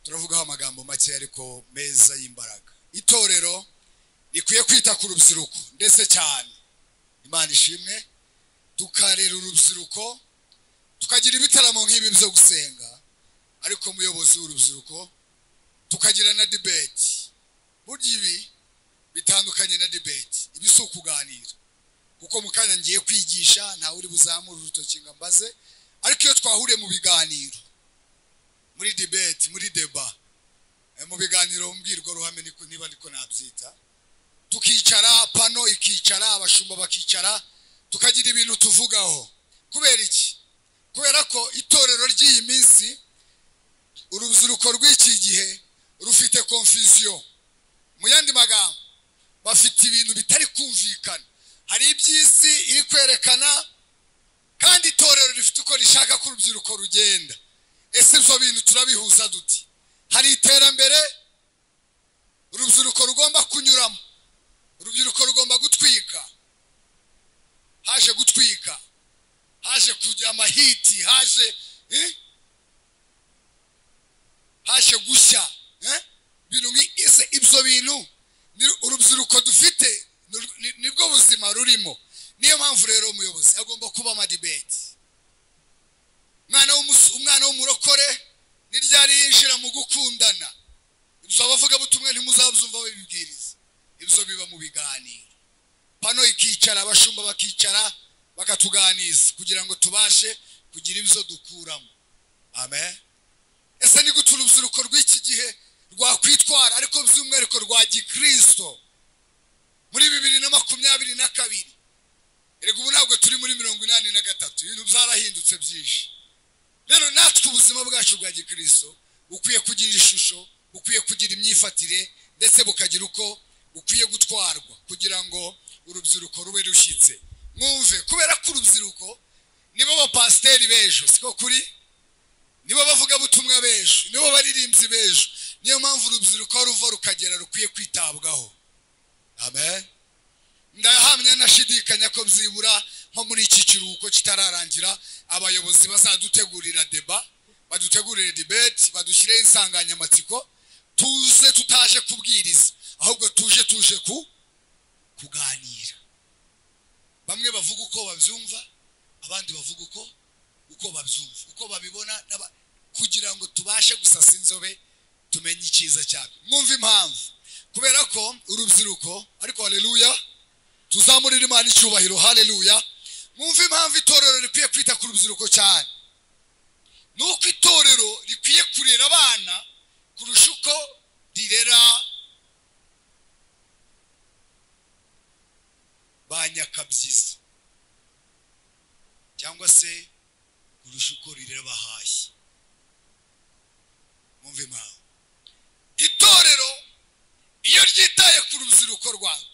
turavugaho amagambo make ariko meza y'imbaraga. Itorero rikwiye kwita ku rubyiruko ndetse cyane, Imana ishimwe, tukarera urubyiruko, tukagira ibitaramo nk'ibi byo gusenga, ariko muyobozi w'urubyiruko tukagira na debate. Burya ibi bitandukanye na debate, ibi si ukuganira, kuko mukanya ngiye kwigisha ntawe uri buzamura urutoki ngo mbaze, ariko iyo twahuriye mu biganiro, muri debate, muri deba, mu biganiro mbwirwa ruhame niba niko nabyita, tukicara, pano ikicara, abashumba bakicara, tukagira ibintu tuvugaho. Kubera iki? Kubera ko itorero ry'iyi minsi, urubyiruko rw'iki gihe rufite confusion. Mu yandi magambo, bafite ibintu bitari kumvikana. Hari iby'isi iri kwerekana, kandi itorero rifite uko rishaka ko urubyiruko rugenda. Ese ibyo bintu turabihuza duti? Hari iterambere urubyiruko rugomba kunyuramo, urubyiruko rugomba gutwika, haje gutwika, haje kujya amahiti, haje gushya, ibyo bintu urubyiruko dufite nibwo buzima rurimo. Niyo mpamvu rero umuyobozi agomba kuba amadibeti. Umwana w'umurokore niryari yinjira mu gukundana, ibyo abavuga butumwe ntimuzabyumva babibwiriza, ibyo biba mu biganiro. Pano ikicara, abashumba bakicara, bakatuganiza kugira ngo tubashe kugira ibyo dukuramo. Amen. Ese ni gute urubyiruko rw'iki gihe rwakwitwara, ariko by'umwihariko rwa gikristo muri 2022? Erega ubu ntabwo turi muri 83, ibintu byarahindutse byinshi. Rero natwe ubuzima bwacu bwa gikristo bukwiye kugira ishusho, bukwiye kugira imyifatire, ndetse bukagira uko bukwiye gutwarwa kugira ngo urubyiruko rube rushyitse. Mwumve, kubera ko urubyiruko nibo bapasiteri bejo, siko kuri? Nibo bavuga butumwa bejo, nibo baririmbyi bejo. Niyo mpamvu urubyiruko ruva rukagera rukwiye kwitabwaho. Amen. Ndahamya nashidikanya ko byibura nko muri iki kiruhuko kitararangira, abayobozi bazadutegurira deba, badutegurire debate, badushyire insanganyamatsiko, tuze tutaje kubwiriza, ahubwo tuje kuganira. Bamwe bavuga uko babyumva, abandi bavuga uko babyumva, uko babibona, kugira ngo tubashe gusasa inzobe, tumenye icyiza cyabyo. Mwumve impamvu, kubera ko urubyiruko, ariko haleluya, tuzamurira Imana icyubahiro, haleluya. Mwumve impamvu itorero rikwiye kwita ku rubyiruko cyane. Nuko itorero rikwiye kurera abana kurusha uko rirera ba nyakabyizi, cyangwa se kurusha uko rirera bahashye. Mwumve impamvu. Itorero iyo ryitaye ku rubyiruko rwawe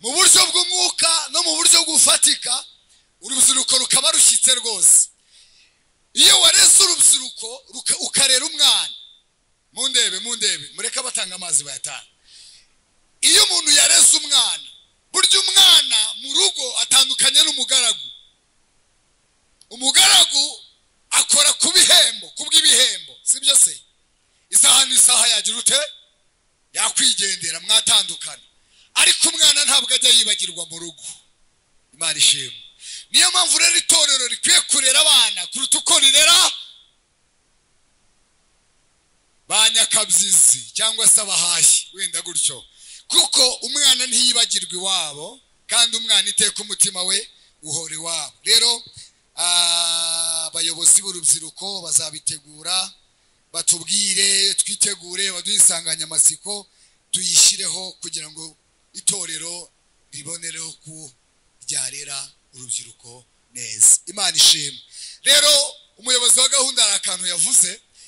mu buryo bw'umwuka no mu buryo bw'ufatika, urubyiruko rukaba rushyitse rwose. Iyo wareze urubyiruko ukarera umwana, mundebe mureke batanga amazi bayatanga. Iyo umuntu yareze umwana, burya umwana mu rugo atandukanye n'umugaragu. Umugaragu akora kubw'ibihembo, sibyo se? Isaha n'isaha yagira ute? Yakwigendera, mwatandukana. Ariko umwana ntabwo ajya yibagirwa mu rugo. Imana ishimwe. Niyo mpamvu rero itorero rikwiye kurera abana kuruta uko rirera ba nyakabyizi cyangwa se abahashyi, wenda gutyo. Kuko umwana ntiyibagirwa iwabo, kandi umwana iteka umutima we uhora iwabo. Rero abayobozi b'urubyiruko bazabitegura, batubwire, twitegure, baduhe insanganyamatsiko, tuyishyireho kugira ngo itorero ribonereho ku ryarera urubyiruko neza. Imana ishimwe. Rero umuyobozi wa gahunda ari akantu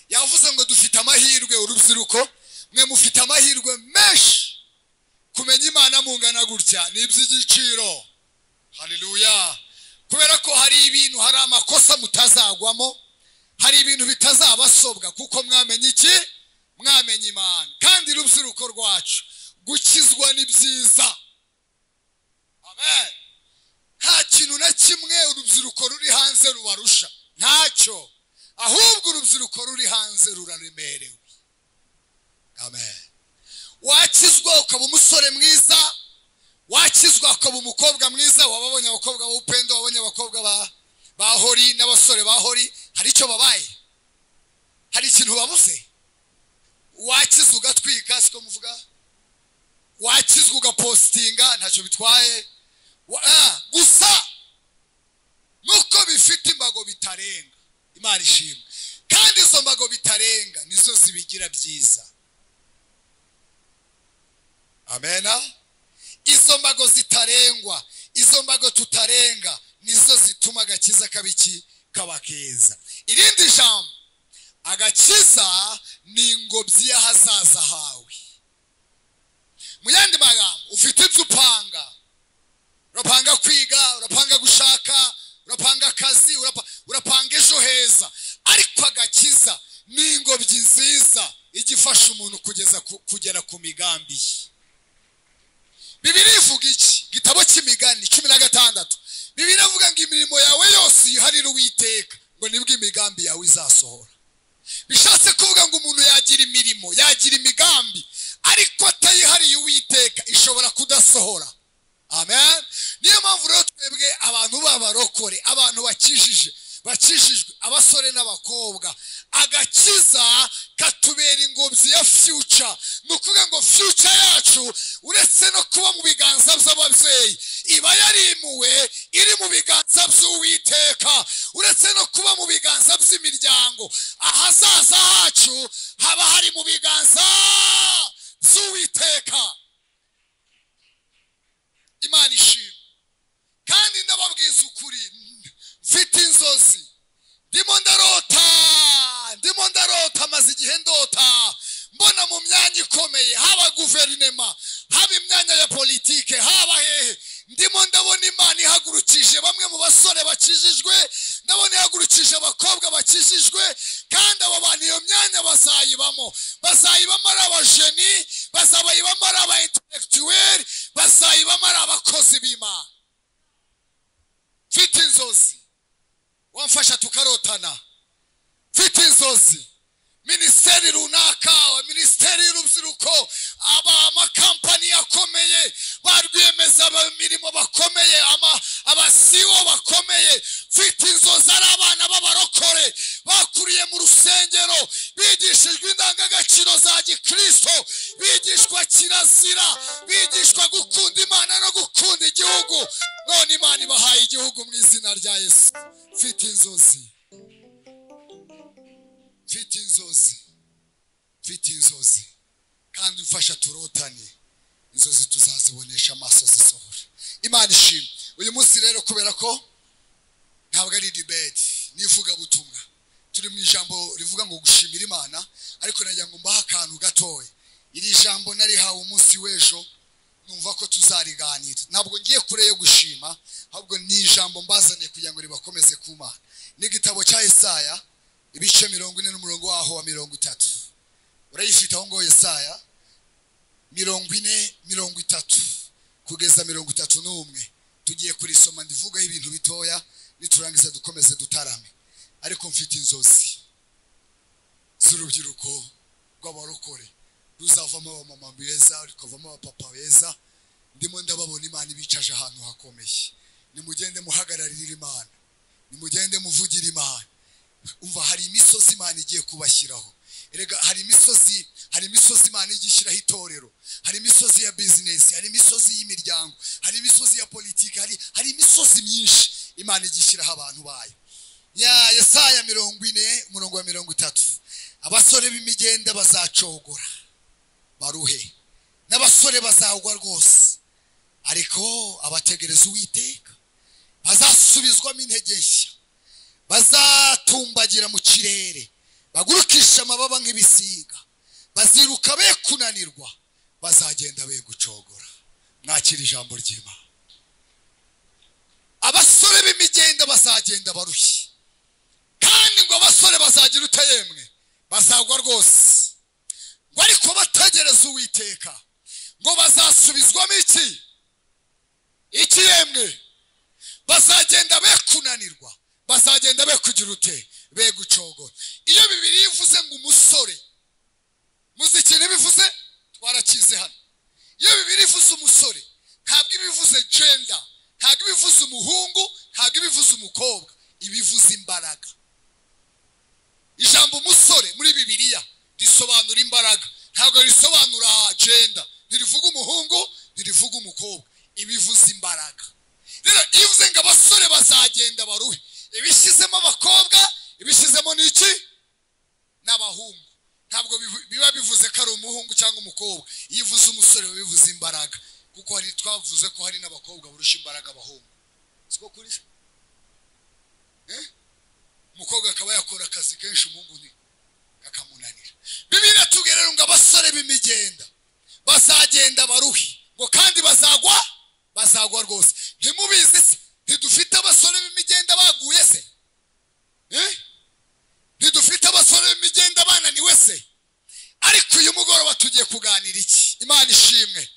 yavuze ngo dufite amahirwe, urubyiruko mwe mufite amahirwe menshi kumenya Imana mungana gutya, ni iby'igiciro. Haleluya. Kubera ko hari ibintu, hari amakosa mutazagwamo, hari ibintu bitazabasobwa, kuko mwamenye iki? Mwamenye Imana. Kandi urubyiruko rwacu gukizwa ni byiza. Amen. Nta kintu na kimwe urubyiruko ruri hanze rubarusha, ntacyo. ahubwo urubyiruko ruri hanze ruraremerewe. Amen. Wakizwa ukaba umusore mwiza, wakizwa ukaba umukobwa mwiza. Wababonye abakobwa b'upendo, wabonye abakobwa ba hori n'abasore ba hori, hari icyo babaye? Hari ikintu babuze? Wakizwa ugatwika, siko muvuga? Wakizwa ugapostinga, ntacyo bitwaye. Gusa nuko bifite imbago bitarenga. Imana ishimwe. Kandi izo mbago bitarenga nizo zibigira byiza. Amena. Izo mbago zitarengwa, izo mbago tutarenga nizo zituma agakiza kabiki kabakeza. Irindi jambo, agakiza ni ingobyi y'ahazaza hawe. Mu yandi magambo, ufite ibyo upanga. Urapanga kwiga, urapanga gushaka, urapanga akazi, urapanga ejo heza. Ariko agakiza ni ingobyi nziza igifasha umuntu kugera ku migambi. Bibiliya ivuga iki? Gitabo cy'Imigani 16. Bibiliya ivuga ngo imirimo yawe yose yiharira Uwiteka, ngo nibwo imigambi yawe izasohora. Bishatse kuvuga ngo umuntu yagira imirimo, yagira imigambi, ariko atayihariye Uwiteka ishobora kudasohora. Amen. Niyo mpamvu rero twebwe abantu b'abarokore, abantu bakijijwe, abasore n'abakobwa, agakiza katubera ingobyi ya future. Nukuvuga ngo future yacu uretse no kuba mu biganza by'ababyeyi, iba yarimuwe iri mu biganza by'Uwiteka. Uretse no kuba mu biganza by'imiryango, ahazaza hacu haba hari mu biganza by'Uwiteka. Imana ishimwe. Kandi ndababwiza ukuri, mfite inzozi. Ndimo ndarota maze igihe ndota, mbona mu myanya ikomeye, haba guverinema, haba imyanya ya politike, haba hehe. Ndimo ndabona Imana ihagurukije bamwe mu basore bakijijwe, ndabona ihagurukije abakobwa bakijijwe, kandi abo bantu iyo myanya bazayibamo ari abajeni, bazayibamo ari aba intellectuel, bazayibamo ari abakozi b'Imana. Mfite inzozi, wamfasha tukarotana. Mfite inzozi, minisiteri runaka, minisiteri y'urubyiruko, amakampani akomeye, ba rwiyemezamirimo bakomeye, aba CYO bakomeye. Mfite inzozi ari abana b'abarokore bakuriye mu rusengero, bigishijwe indangagaciro za gikristo, bigishwa kirazira, bigishwa gukunda Imana no gukunda igihugu. None Imana ibahaye igihugu mu izina rya Yesu. Mfite inzozi, mfite inzozi, kandi mfasha turotane. Inzozi tuzazibonesha amaso zisohora. Imana ishimwe. Uyu munsi rero kubera ko ntabwo ari debate, nivuga butumwa, turi mu ijambo rivuga ngo gushimira Imana, ariko nagira ngo mbaha akantu gatoya. Iri jambo narihawe umunsi w'ejo, numva ko tuzariganira. Ntabwo ngiye kure yo gushima, ahubwo ni ijambo mbazane kugira ngo ribakomeze ku Mana. Ni igitabo cya Yesaya, ibice 40 n'umurongo waho wa 30. Urayifite aho ngo Yesaya 40:30 kugeza 31. Tugiye kurisoma, ndivuga ibintu bitoya, niturangiza dukomeze dutarame. Ariko mfite inzozi z'urubyiruko rw'abarokore, ruzavamo abamama beza, rukavamo abapapa beza. Ndimo ndababona Imana ibicaje ahantu hakomeye. Nimugende muhagararira Imana, nimugende muvugira Imana. Umva, hari imisozi Imana igiye kubashyiraho. Erega hari imisozi Imana igishyiraho itorero, hari imisozi ya business, hari imisozi y'imiryango, hari imisozi ya politiki, hari imisozi myinshi Imana igishyiraho abantu bayo. Ya Yesaya 40:30. Abasore b'imigenda bazacogora baruhe, n'abasore bazagwa rwose, ariko abategereza Uwiteka bazasubizwamo intege nshya, bazatumbagira mu kirere, bagurukisha amababa nk'ibisiga, baziruka be kunanirwa, bazagenda be gucogora. Mwakira ijambo ry'Imana. Abasore b'imigenda bazagenda barushye, kandi ngo abasore bazagira utayemwe, bazagwa rwose. Ngo ariko bategereza Uwiteka, ngo bazasubizwamo iki yemwe, bazagenda be kunanirwa, bazagenda be kugira ute, be gucogora. Iyo Bibiliya ivuze ngo umusore, muzi ikintu bivuze? Twarakize hano. Iyo Bibiliya ivuze umusore, ntabwo ibivuze gender, ntabwo ibivuze umuhungu, ntabwo ibivuze umukobwa, ibivuze imbaraga. Ijambo umusore muri Bibiliya risobanura imbaraga, ntabwo risobanura gender, ntirivuga umuhungu, ntirivuga umukobwa, ibivuze imbaraga. Rero iyo uvuze ngo abasore bazagenda baruhe, ibishyizemo abakobwa, ibishyizemo n'iki? N'abahungu. Ntabwo biba bivuze ko ari umuhungu cyangwa umukobwa. Iyo uvuze umusore bivuze imbaraga, kuko hari twavuze ko hari n'abakobwa barusha imbaraga abahungu. Siko kuri se? Umukobwa akaba yakora akazi kenshi umuhungu ni akamunanira. Bibiliya tugerera ngo abasore b'imigenda bazagenda baruhi, ngo kandi bazagwa rwose. Ntimubizi se? Ntidufite abasore b'imigenda baguye se? Ntidufite abasore b'imigenda bananiwe se? Ariko uyu mugoroba tugiye kuganira iki? Imana ishimwe.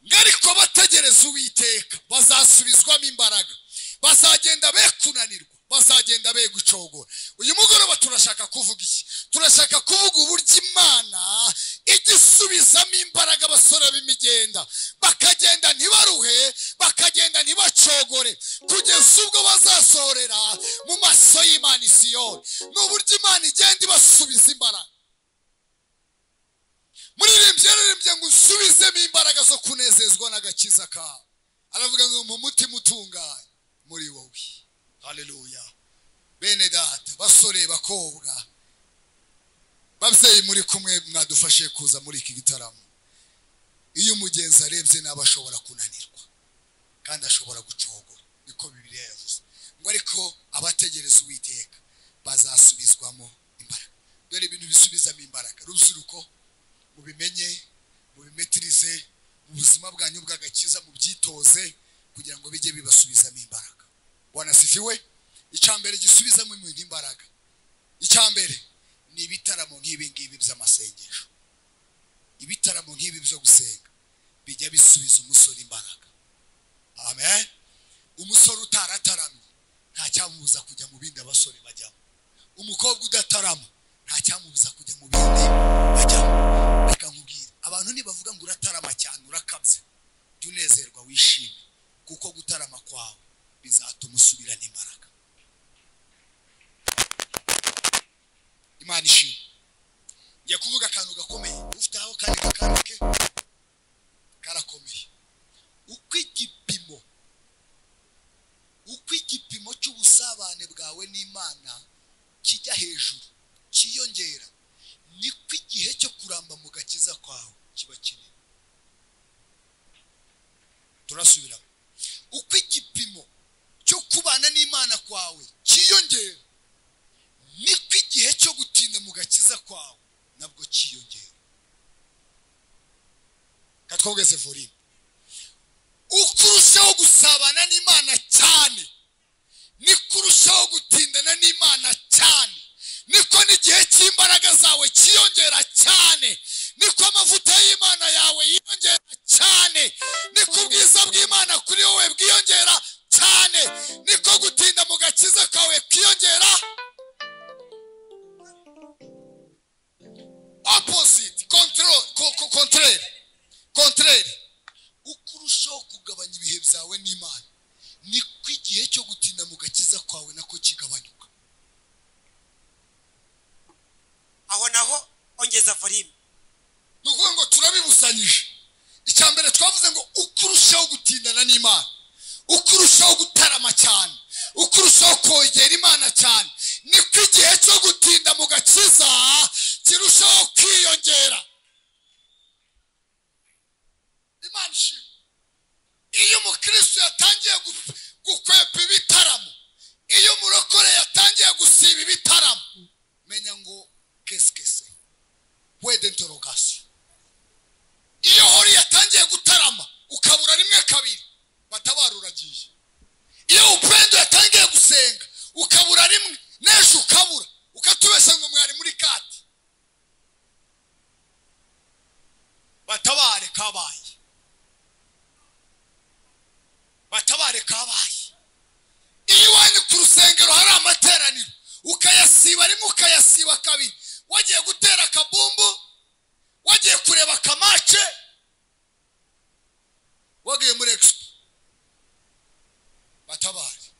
Ngariko bategereza Uwiteka bazasubizwamo imbaraga, bazagenda be kunanirwa, bazagenda be gucogora. Uyu mugoroba turashaka kuvuga iki? Turashaka kuvuga uburyo Imana igisubizamo imbaraga abasore b'imigenda, bakagenda ntibaruhe, bakagenda ntibacogore, kugeza ubwo bazasorera mu maso y'Imana Siyoni. N'uburyo Imana igenda ibasubiza imbaraga. Muririmbye ngo usubizemo imbaraga zo kunezezwa n'agakiza kawe. Aravuga ngo mu mutima utunganye muri wowe. Haleluya. Bene data, basore bakobwa, babyeyi muri kumwe mwadufashe kuza muri iki gitaramo. Iyo umugenzi arebye nawe ashobora kunanirwa kandi ashobora gucogora, niko Bibiliya yavuze. Ngo ariko abategereza Uwiteka bazasubizwamo imbaraga. Dore ibintu bisubizamo imbaraga. Rubyiruko, mubimenye, mubimetirize mu buzima bwanyu bw'agakiza, mubyitoze kugira ngo bijye bibasubizamo imbaraga. Bwana sifiwe. Icyambere gisubizamo imbaraga, icyambere ni ibitaramo nk'ibi ngibi by'amasengesho. Ibitaramo nk'ibi byo gusenga bijya bisubiza umusore imbaraga. Amen. Umusore utarataramye nta cyamubuza kujya mu bindi abasore bajyamo. Umukobwa udatarama nta cyamubuza kujya mu bindi bajyamo. Reka nkubwire, abantu nibavuga ngo uratarama cyane urakabye, jya unezerwa wishime, kuko gutarama kwawe bizatuma usubirana imbaraga. Imana ishimwe. Ngiye kuvuga akantu gakomeye, ufite aho kandi gakanike karakomeye. Uko igipimo cy'ubusabane bwawe n'Imana kijya hejuru, kiyongera, niko igihe cyo kuramba mu gakiza kwawe kiba kinini. Turasubiramo. Uko igipimo cyo kubana n'Imana kwawe kiyongera, niko igihe cyo gutinda mu gakiza kwawe nabwo kiyongera. Katwogeze vorime. Uko urushaho gusabana n'Imana cyane, niko urushaho gutindana n'Imana cyane, niko n'igihe cy'imbaraga zawe kiyongera cyane, niko amavuta y'Imana yawe yiyongera cyane, niko ubwiza bw'Imana kuri wowe bwiyongera cyane, niko gutinda mu gakiza kawe kwiyongera. Opposite, contraire. Uko urushaho kugabanya ibihe byawe n'Imana, niko igihe cyo gutinda mu gakiza kwawe nako kigabanyuka. Aho naho ongeza volume. Nukuvuga ngo turabibusanyije. Icyambere twavuze ngo uko urushaho gutindana n'Imana, uko urushaho gutarama cyane, uko urushaho kwegera Imana cyane, niko igihe cyo gutinda mu gakiza kirushaho kwiyongera. Imana ishimwe. Iyo umukristo yatangiye gukwepa ibitaramo, iyo umurokore yatangiye gusiba ibitaramo, menya ngo kese wede interrogation. Iyo hori yatangiye gutarama ukabura rimwe kabiri, batabara uragiye. Iyo upendo yatangiye gusenga ukabura rimwe, nejo ukabura, ukatubesha ngo mwari muri kati, batabare kabaye. Iyo wanyu ku rusengero hari amateraniro ukayasiba kwiba kabiri wagiye gutera kabumbu wagiye kureba kamace wagiye muri expo batabari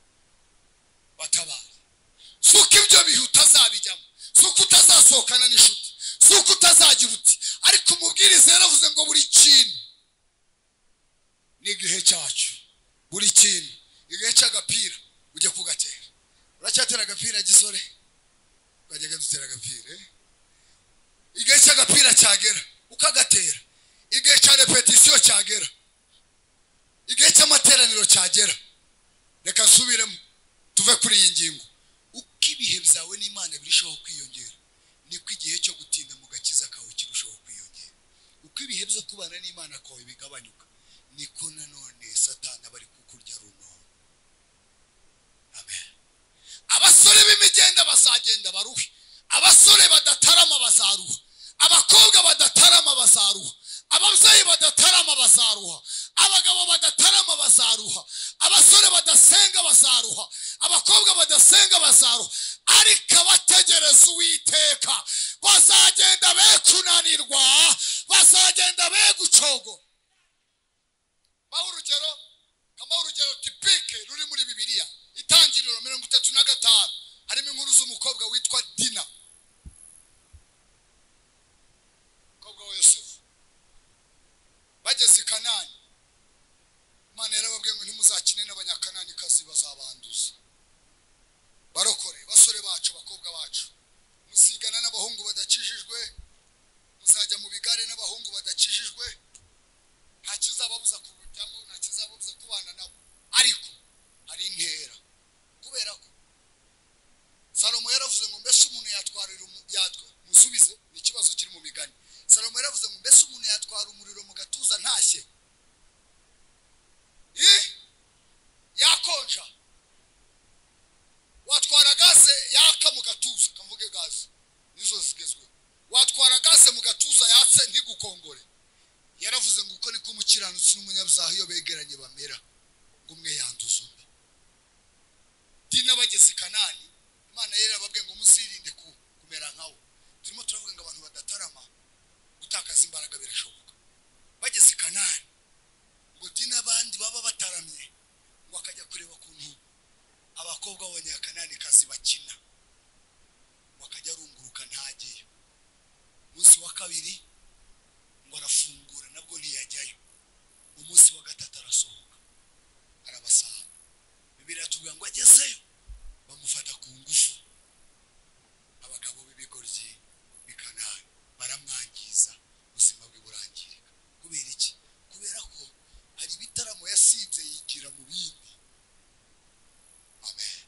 suko ibyo bihe utazabijyamo suko utazasohokana n'inshuti suko utazagira uti ariko umubwiriza yaravuze ngo buri kintu n'igihe cyacu buri kintu igihe cy'agapira ujye kugatera uracyatera agapira gisore ukajya dutera agapira igihe cy'agapira cyagera ukagatera igihe cya repetition cyagera igihe cy'amateraniro cyagera reka subiremo tuve kuri iyi ngingo uko ibihe byawe n'Imana birushaho kwiyongera niko igihe cyo gutinda mu gakiza kawe kirushaho kwiyongera uko ibihe byo kubana n'Imana kawe bigabanyuka niko nanone Satani bari kukurya runo. Amen. Abasore b'imigenda bazagenda baruhe, abasore badatarama bazaruha, abakobwa badatarama bazaruha, ababyeyi badatarama bazaruha, abagabo badatarama bazaruha, abasore badasenga bazaruha, abakobwa badasenga bazaruha, ariko abategereza Uwiteka bazagenda bekunanirwa, bazagenda begucogo. Urugero tipike ruri muri Bibiliya Itangiriro 35 harimo inkuru z'umukobwa witwa Dina, umukobwa wa Yosefu. Bageze i Kanani, Imana yarababwiye ngo ntimuzakine n'abanyakanani kazi bazabanduza. Barokore basore bacu, bakobwa bacu, musigana n'abahungu badakijijwe, muzajya mu bigare n'abahungu badakijijwe, nta kizababuza kubujyamo, nta kizababuza kubana nabo, ariko hari intera. Kubera ko Salomo yaravuze ngo mbese umuntu yatwarira musubize, ni ikibazo kiri mu migani. Salomo yaravuze ngo mbese umuntu yatwara umuriro mu gatuza ntashye, yakonja. Watwara gaze yaka mu gatuza, kavuge gaze nizo zigezwe. Watwara gaze mu gatuza yatse ntigukongore. Yaravuze ngo uko niko umukiranutsi n'umunyabyaha iyo begeranye bamera, ngo umwe yanduza undi. Dina bageze i Kanani, Imana yarababwiye ngo muzirinde kumera nkawo. Turimo turavuga ngo abantu badatarama gutakaza imbaraga birashoboka. Bageze i Kanani ngo Dina abandi baba bataramye, ngo akajya kureba kuntu abakobwa b'abanyakanani kazi bakina, bakajya runguruka ntageyo. Umunsi wa kabiri ngo arafungura nabwo ntiyajyayo, umunsi wa gatatu arasohoka arabasanga. Bibiliya tubwira ngo agezeyo bamufata ku ngufu, abagabo b'ibigoryi b'i Kanani baramwangiza, ubuzima bwe burangirika. Kubera iki? Kubera ko hari ibitaramo yasibye yigira mu bindi. Amen.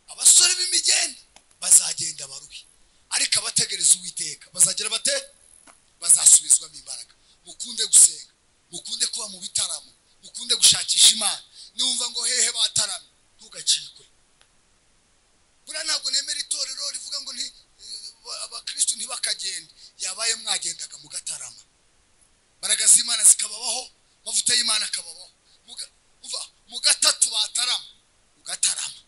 Abasore b'imigenda bazagenda baruhi, ariko abategereza Uwiteka bazagera bate? Bazasubizwamo imbaraga. Mukunde gusenga, mukunde kuba mu bitaramo, mukunde gushakisha Imana. Niwumva ngo hehe bataramye ntugacikwe. Bura ntabwo nemera itorero rivuga ngo abakristo ntibakagende, yabaye mwagendaga mu gatarama, imbaraga z'Imana zikababaho, mavuta y'Imana akababaho. Mu gatatu batarama ugatarama,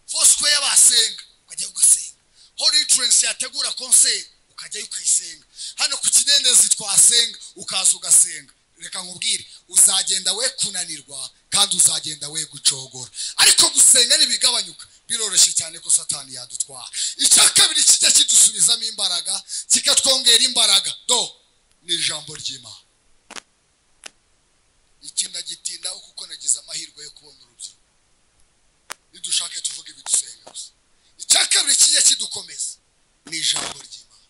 Foursquare y'abasenga ukajya ugasenga, Holy Trance yategura concert ukajya ukayisenga, hano ku Kidendezi twasenga ukaza ugasenga. Reka nkubwire, uzagenda we kunanirwa kandi uzagenda we gucogora, ariko gusenga nibigabanyuka biroroshye cyane ko Satani yadutwara. Icya kabiri kijya kidusubizamo imbaraga, kikatwongera imbaraga ni ijambo ry'Imana. Ikinda gitindaho kuko nagize amahirwe yo kubona urubyiruko, nidushake tuvuge ibidusenga gusa. Icya kabiri kijya kidukomeza ni ijambo ry'Imana.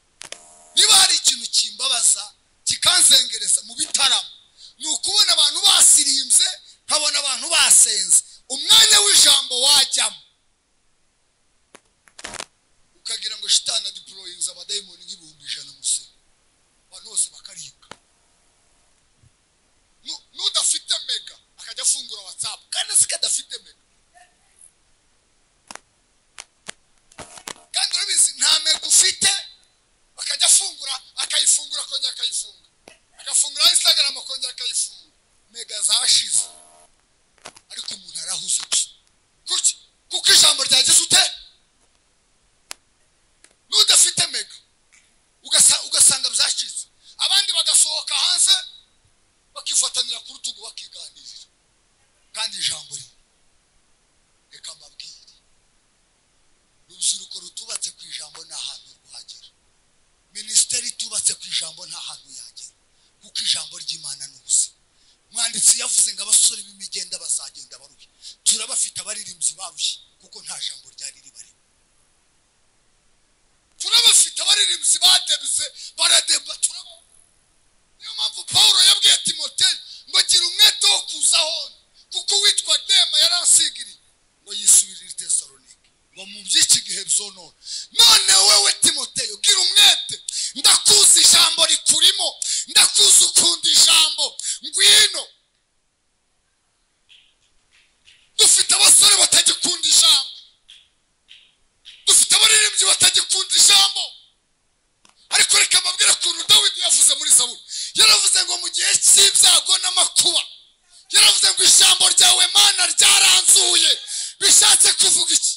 Niba hari ikintu kimbabaza kikanzengereza mu bitaramo, ni ukubona abantu basirimbye, nkabona abantu basenze, umwanya w'ijambo wajyamo ukagira ngo shitani deployinze abadayimoni nk'ibihumbi 100 musi, abantu bose bakaribwa. Nudafite mega akajya afungura WhatsApp, kandi sikadafite mega, kandi urabizi nta mega ufite, akajya afungura akayifungura akongera akayifunga, agafungura Instagram akongera akayifunga. Mega zashize, ariko umuntu arahuze gusa kuko ijambo ryageze ute? ijambo nta hantu yagera kuko ijambo ry'Imana n'ubuzima mwanditsi yavuze ngo abasore b'imigenda bazagenda barushye turabafite abaririmbyi barushye kuko nta jambo ryari ribari turabafite abaririmbyi badebize baradeba niyo mpamvu Paulo yabwiye Timoteyo ngo gira umwete wo kuzaho kuko witwa Dema yaransigiriye ngo yisubirire Tesalonike ngo mu by'iki gihe byonone none wewe Timoteyo gira umwete ndakuzi ijambo rikurimo ndakuzi ukunda ijambo ngwino dufite abasore batagikunda ijambo dufite abaririmbyi batagikunda ijambo ariko reka mbabwire ukuntu Dawidi yavuze muri Zaburi yaravuze ngo mu gihe cy'ibyago n'amakuba yaravuze ngo ijambo ryawe Mana ryaranzuye bishatse kuvuga iki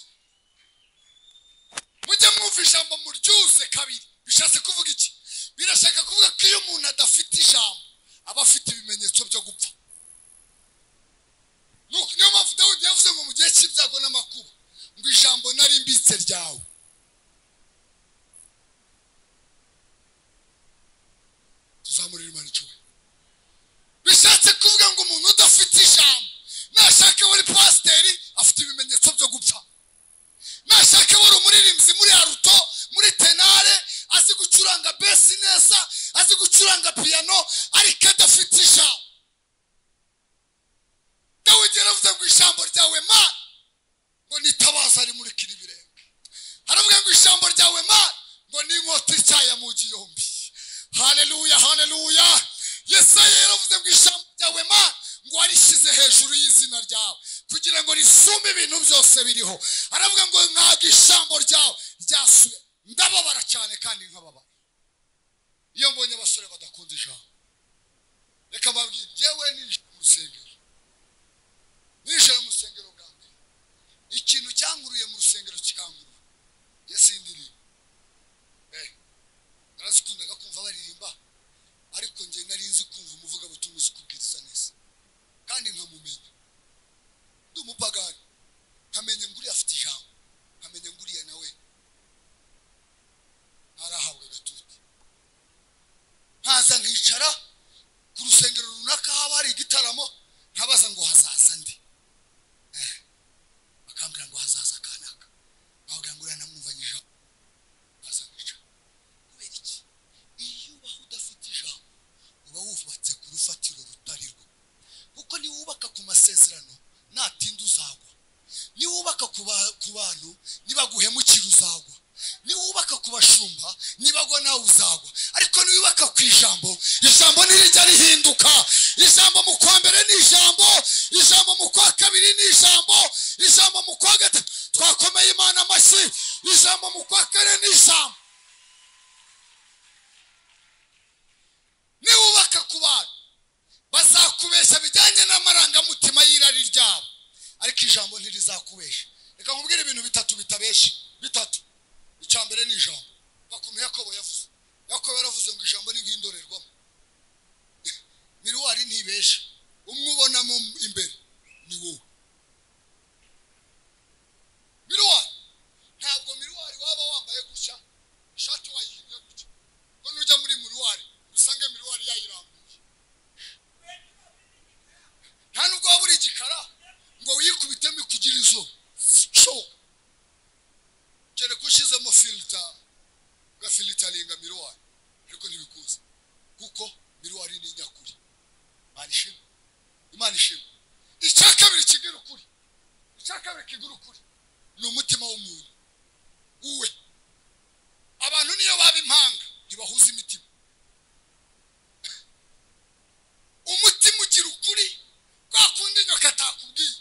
mujye mwumva ijambo muryuze kabiri bishatse kuvuga iki birashaka kuvuga ko iyo umuntu adafite ijambo aba afite ibimenyetso byo gupfa niyo mpamvu Dawidi yavuze ngo mu gihe cy'ibyago n'amakuba ngo ijambo nari mbitse ryawe tuzamurira Imana icyuwe bishatse kuvuga ngo umuntu udafite ijambo nashaka wari pasiteri afite ibimenyetso byo gupfa nashaka wari umuririmbyi muri aruto muri tenare azi gucuranga besi neza azi gucuranga piano ariko adafite ijambo Dawidi yaravuze ngo ijambo ryawe Mana ngo nitabaza rimurikira ibirenge haravuga ngo ijambo ryawe Mana ngo ni inkota icyaya mu gihombi haleluya haleluya Yesaya yaravuze ngo ijambo ryawe Mana ngo warishyize hejuru y'izina ryawe kugira ngo risumbe ibintu byose biriho aravuga ngo nkaga ijambo ryawe ryasuye ndababara cyane kandi nkababara iyo mbonye abasore badakunda ijambo reka mbabwire yewe nije mu rusengero bwa mbere ikintu cyanguruye mu rusengero kikangurura yasindiriye narazikundaga kumva baririmba ariko nje nari nzi kumva umuvuga butumwa uzi kubwiriza neza kandi nkamumenya ndi umupagani nkamenye nguriya afite ijambo nkamenye nguriya nawe arahabwa gatuti nkaza nkicara ku rusengero runaka haba hari igitaramo nkabaza ngo hazaza ndi bakambwira ngo hazaza kanaka bavuga ngo uranamwumvanye ijambo haza nkicara kubera iki iyo ubaho udafite ijambo uba wubatse ku rufatiro rutarirwo kuko niwubaka ku masezerano natinda uzagwa niwubaka ku bantu nibaguhemukira uzagwa niwubaka ku bashumba nibagwa nawe uzagwa ariko niwubaka ku ijambo ijambo nirijya rihinduka ijambo mu kwa mbere ni ijambo ijambo mu kwa kabiri ni ijambo ijambo mu kwa gatatu twakomeye Imana amashyi ijambo mu kwa kane ni ijambo niwubaka ku bantu bazakubesha bijyanye n'amarangamutima y'irari ryabo ariko ijambo ntirizakubesha reka nkubwire ibintu bitatu bitabesha bitatu icya mbere ni ijambo bakomeye Yakobo yavuze Yakobo yaravuze ngo ijambo ni nk'indorerwamo miruwari ntibesha umwe ubonamo imbere ni wowe miruwari ntabwo miruwari waba wambaye gutya ishati wayihinnye gutya ngo nujya muri miruwari usange miruwari yayirambuye nta nubwo waba uri igikara ngo wikubitemo ikugira izo shoka kereka ushyizemo filter ugafilitaringa miruwari ariko ntibikuze kuko miruwari ni nyakuri Imana ishimwe icya kabiri kigira ukuri icya kabiri kigira ukuri ni umutima w'umuntu uwe abantu niyo baba impanga ntibahuza imitima umutima ugira ukuri kwa kundi nyoka atakubwiye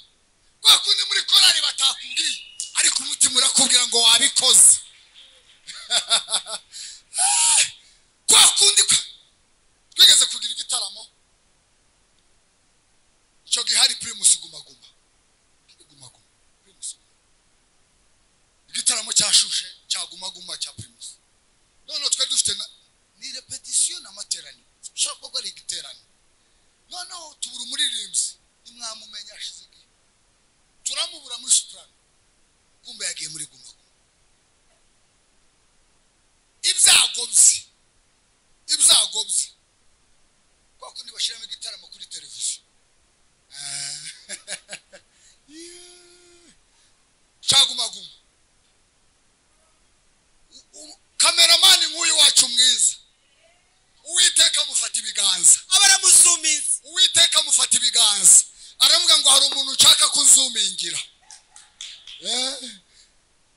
kwa kundi muri korari batakubwiye ariko umutima urakubwira ngo wabikoze kwa kundi twigeze kugira igitaramo icyo gihe hari primus gumaguma primus igitaramo cyashushe cyagumaguma cya primus none twari dufite ni repetition n'amaterani shaka ko ari igiterane none tubura umuririmbyi nimwamumenya ashizigi turamubura muri soprano kumbe yagiye muri gumaguma ibyago muzumingira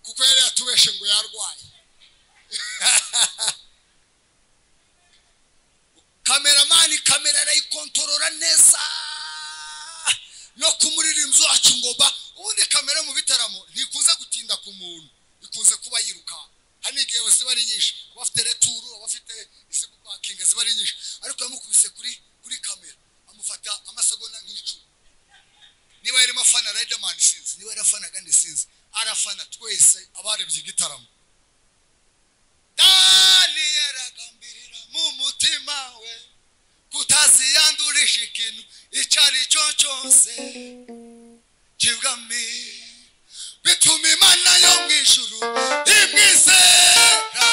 kuko yari yatubeshe ngo yarwaye kameramani kamera arayikontorora neza no kumuririmbyi wacu ngoba ubundi kamera mu bitaramo ntikuze gutinda ku muntu ikunze kuba yiruka hani igihe ziba ari nyinshi abafite returu abafite isibu parking ziba ari nyinshi ariko yamukubise kuri kamera amufata amasegonda nk'icumi niba yari mafana Riderman sinzi niba yari afana kandi sinzi arafana twese abarebye igitaramo dani yaragambirira mu mutima we kutaziyandurisha ikintu icari cyo cyose kibwami bituma imana yo mw'ijuru imwizera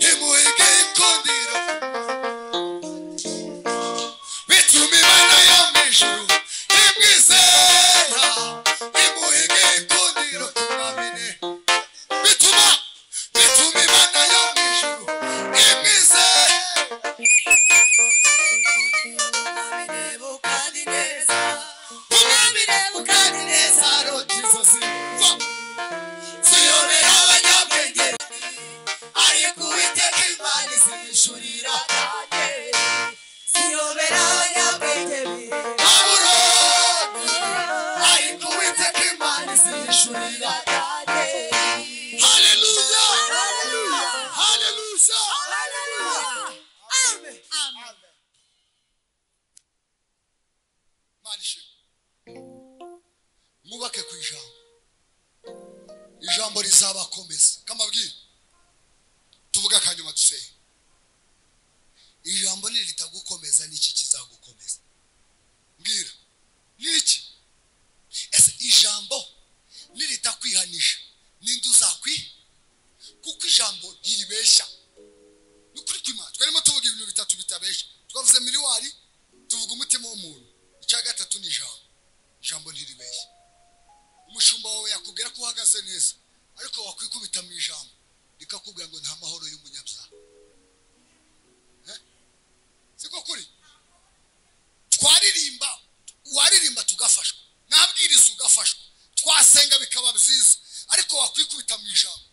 imuhiga ikundiro bituma imana yo mw'ijuru imwizera imuhiga ikundiro tumwamine bituma imana yo mw'ijuru imwizera mubake ku ijambo rizabakomeza kamabwira tuvuga kanyuma tuseye ijambo niritagukomeza niki kizagukomeza mbwira niki ese ijambo niritakwihanisha ninde uzakwi kuko ijambo ntiribesha nukuri kw'Imana twarimo tuvuga ibintu bitatu bitabesha twavuze miliwari tuvuga umutima w'umuntu icya gatatu ni ijambo ntiribesha umushumba wawe yakubwira ko uhagaze neza ariko wakwikubita mu ijambo rikakubwira ngo nta mahoro y'umunyabyaha siko kuri twaririmba waririmba tugafashwa nabwiriza ugafashwa twasenga bikaba byiza ariko wakwikubita mu ijambo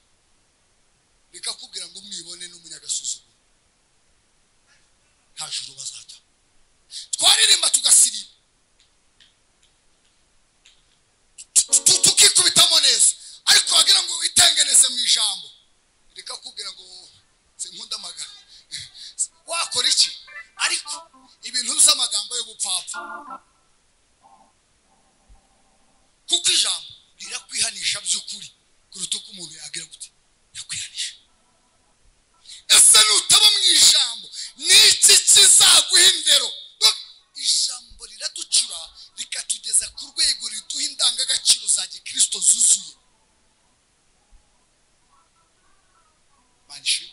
rikakubwira ngo mwibone n'umunyagasuzuguro nta juru bazajya twaririmba tugasiriba tukikubitamo neza ariko wagira ngo witengeneze mu ijambo rikakubwira ngo sinkunda amagambo wakora iki ariko ibintu by'amagambo y'ubupfapfa kuko ijambo rirakwihanisha by'ukuri kuruta uko umuntu yagira gute yakwihanisha ese nutaba mu ijambo niki kizaguha indero ijambo riraducura rikatugeza ku rwego riduha indangagaciro za gikristo zuzuye manshi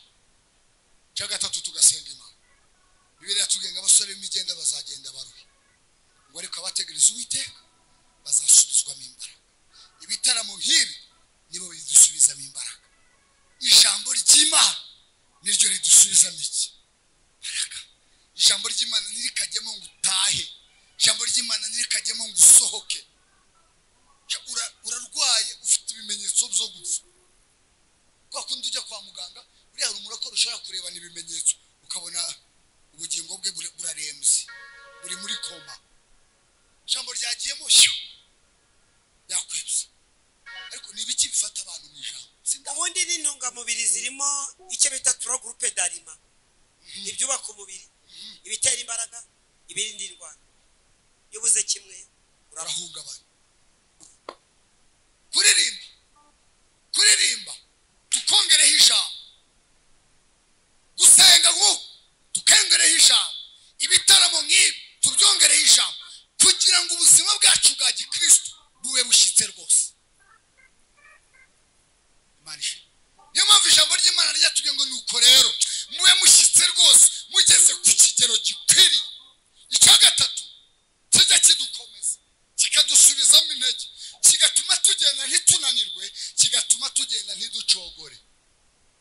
cya gatatu tugasenga Imana Bibiliya tugenga abasore b'imigenda bazagenda baruhe ngo ariko abategereza Uwiteka bazasubizwamo imbaraga ibitaramo nk'ibi nibo bidusubizamo imbaraga ijambo ry'Imana niryo ridusubizamo iki imbaraga ijambo ry'Imana nirikajyemo ngo utahe ijambo ry'Imana nirikajyemo ngo usohoke urarwaye ufite ibimenyetso byo gupfa kwa kundi ujya kwa muganga buriya hari umurokore ushobora kurebana ibimenyetso ukabona ubugingo bwe burarembye buri muri koma ijambo ryagiyemo shyo yakwebye ariko nibiki bifata abantu mu ijambo ubundi n'intungamubiri zirimo icyo bita groupe d'aliment ibyubaka umubiri ibitera imbaraga ibirinda indwara yubuze kimwe urahungabana kuririmba tukongereho ijambo gusenga ngo tukengereho ijambo ibitaramo nk'ibi tubyongereho ijambo kugira ngo ubuzima bwacu bwa gikristo bube bushyitse rwose niyo mpamvu ijambo ry'Imana ryatubwiye ngo nuko rero mube mushyitse rwose mugeze ku kigero gikwiriye icya gatatu kijya kidukomeza kikadusubizamo intege kigatuma tugenda ntitunanirwe kigatuma tugenda ntiducogore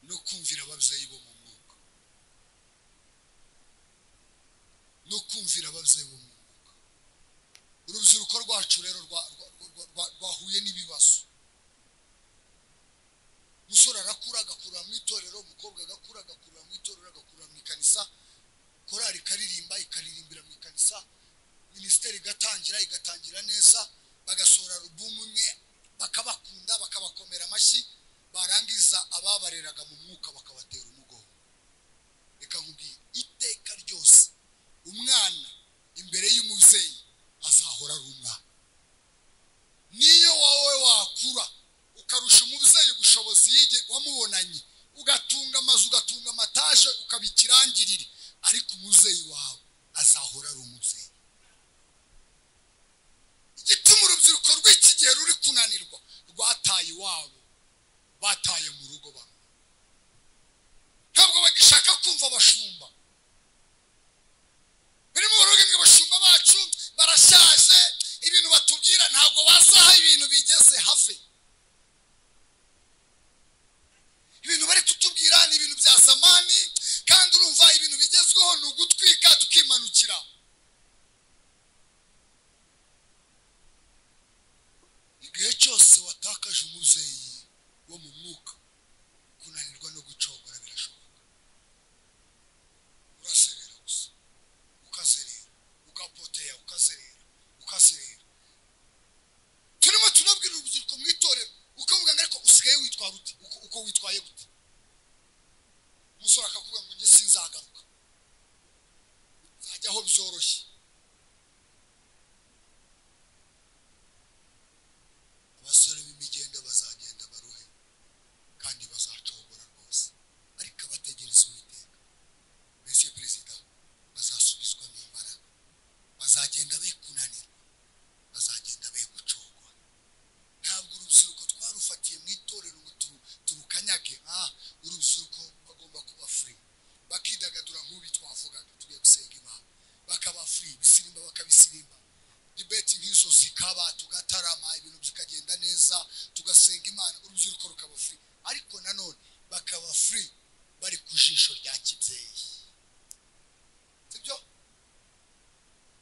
no kumvira ababyeyi bo mu mwuka no kumvira ababyeyi bo mu mwuka urubyiruko rwacu rero rwahuye n'ibibazo musore arakura agakura mu itorero umukobwa agakura mu itorero agakura mu ikanisa korari ikaririmbira mu ikanisa ministeri igatangira neza bagasora alubumu imwe bakabakunda bakabakomera amashyi barangiza ababareraga mu mwuka bakabatera umugongo reka nkubwire iteka ryose umwana imbere y'umubyeyi azahora ari umwana niyo wowe wakura ukarusha umubyeyi ubushobozi yige wamubonanye ugatunga amazu ugatunga amataje ukabikirangirire ariko umubyeyi wawe azahora ari umubyeyi igituma urubyiruko rw'iki gihe ruri kunanirwa rwataye iwabo bataye mu rugo bamwe ntabwo bagishaka kumva abashumba birimo urugo abashumba bacu barashaje ibintu batubwira ntabwo bazaha ibintu bigeze hafi ibintu bari kutubwira ni ibintu bya zamani kandi urumva ibintu bigezweho ni ugutwika tukimanukira igihe cyose watakaje umubyeyi wo mu mwuka kunanirwa no gucogora birashoboka uraserera gusa ukazerera ugapoteya ukazerera turimo tunabwira urubyiruko mu itorero ukavuga ngo ariko usigaye witwara uti uko witwaye gute umusore akavuga ngo njye sinzagaruka nzajyaho byoroshye abasore b'imigenda bazagenda baruhe kandi bazacogora rwose ariko abategereza uwiteka mbese perezida bazasubizwa n'imbaraga bazagenda be kunanirwa bazagenda be gucogora ntabwo urubyiruko twarufatiye mu itorero ngo turukanyage urubyiruko bagomba kuba free bakidagadura nk'ubi twavugaga tugiye gusenga Imana bakaba free bisirimba bakabisirimba debate nk'izo zikaba tugatarama ibintu bikagenda neza tugasenga Imana urubyiruko rukaba free ariko nanone bakaba free bari ku jisho rya kibyeyi sibyo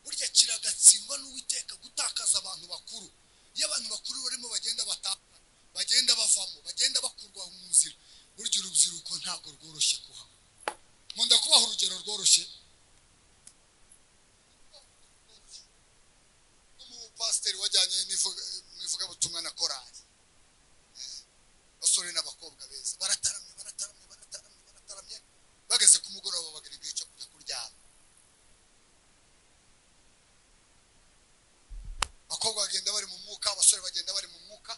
burya kiragatsindwa n'uwiteka gutakaza abantu bakuru iyo abantu bakuru barimo bagenda bagenda bavamo bagenda bakurwa mu nzira burya urubyiruko ntabwo rworoshye kuhaba nkunda kubaha urugero rworoshye pasiteri wajyanye n'ivugabutumwa na korali basore n'abakobwa beza barataramye bageze ku mugoroba bagera igihe cyo kujya kuryama abakobwa bagenda bari mu mwuka abasore bagenda bari mu mwuka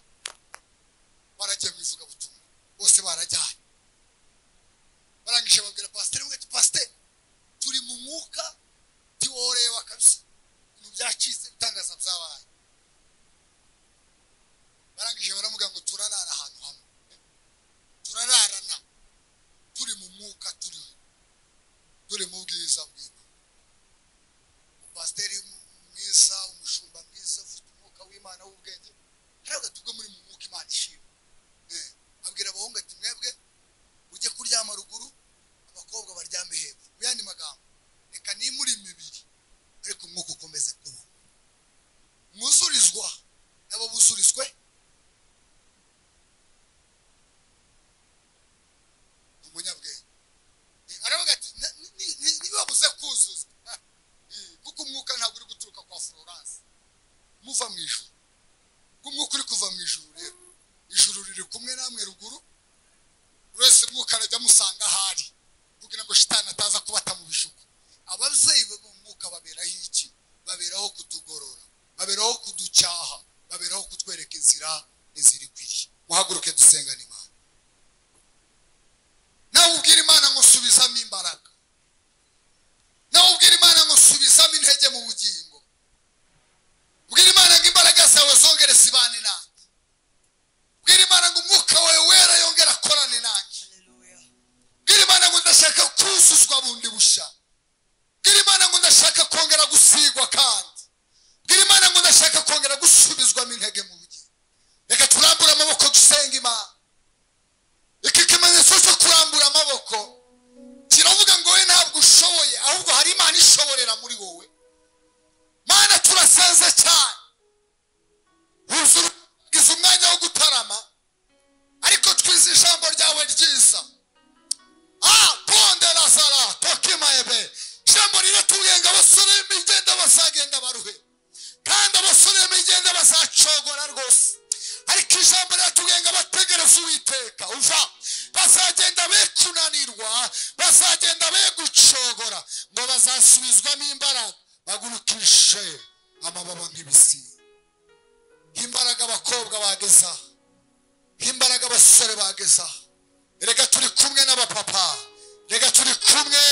baragiye mu ivugabutumwa bose barajyanye barangije babwira pasiteri ngo pasiteri turi mu mwuka tiworeba kabisa ibintu byacitse bitangaza byabaye barangije baramuga ngo turarara ahantu hamwe turararana turi mu mwuka turi mu bwiza bw'Imana pasiteri mwiza umushumba mwiza ufite umwuka w'Imana w'ubwenge haraga tubwo muri mu mwuka Imana ishimwe abwira abahungu ati mwebwe ujye kuryama ruguru abakobwa baryame hepfo mu yandi magambo reka nimuri imibiri ariko umwuka ukomeze kuba mwuzurizwa nabo buzurizwe umunyabwenge aravuga ati nibabuze kuzuza kuko umwuka ntabwo uri guturuka kwa Florence muva mu ijuru umwuka uri kuva mu ijuru rero ijuru riri kumwe namwe ruguru wese mwuka arajya musanga ahari kugira ngo shitani ataza kubata mu bishuko ababyeyi bo mu mwuka baberaho iki baberaho kutugorora baberaho kuducyaha baberaho kutwereka inzira n'iziri kwiriye muhaguruke dusengane Imana nawe ubwira Imana ngo subizamo imbaraga nawe ubwira Imana ngo subizamo intege mu bugingo ubwira Imana ngo imbaraga zawe zongere zibane nanjye ubwira Imana ngo umwuka wawe wera yongera akorane nanjye ubwira Imana ngo ndashaka kuzuzwa bundi busha ubwira Imana ngo ndashaka kongera gusigwa kandi ubwira Imana ngo ndashaka kongera gusubizwamo intege mu bugingo reka turambura amaboko dusenga Imana iki kimenyetso cyo kurambura amaboko kiravuga ngo we ntabwo ushoboye ahubwo hari Imana ishoborera muri wowe Mana turasenze cyane kunanirwa bazagenda begucogora ngo bazasubizwamo imbaraga bagurukishe amababa nk'ibisiga imbaraga abakobwa bageza imbaraga abasore bageza reka turi kumwe n'abapapa reka turi kumwe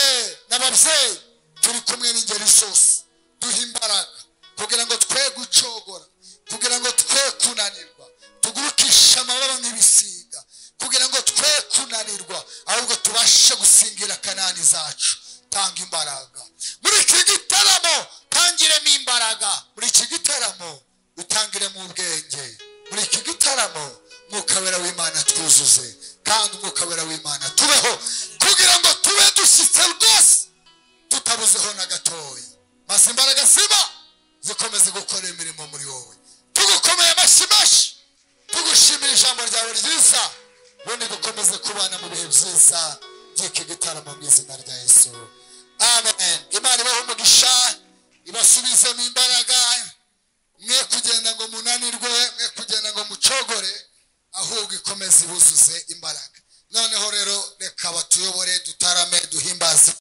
n'ababyeyi turi kumwe n'ingeri zose duha imbaraga kugira ngo twe gucogora kugira ngo twe kunanirwa tugurukisha amababa nk'ibisiga kugira ngo twe kunanirwa ahubwo tubashe gusingira kanani zacu tanga imbaraga muri iki gitaramo tangiremo imbaraga muri iki gitaramo utangire mu bwenge muri iki gitaramo mwuka wera w'Imana twuzuze kandi umwuka wera w'Imana tubeho kugira ngo tube dushyitse rwose tutabuzeho na gatoya maze imbaraga ziba zikomeze gukora imirimo muri wowe tugukomeye amashyi tugushimira ijambo ryawe ryiza ubundi dukomeze kubana mu bihe byiza by'iki gitaramo mu izina rya Yesu amen. Imana ibahe umugisha ibasubizemo imbaraga mwe kugenda ngo munanirwe mwe kugenda ngo mucogore ahubwo ikomeze ibuzuze imbaraga.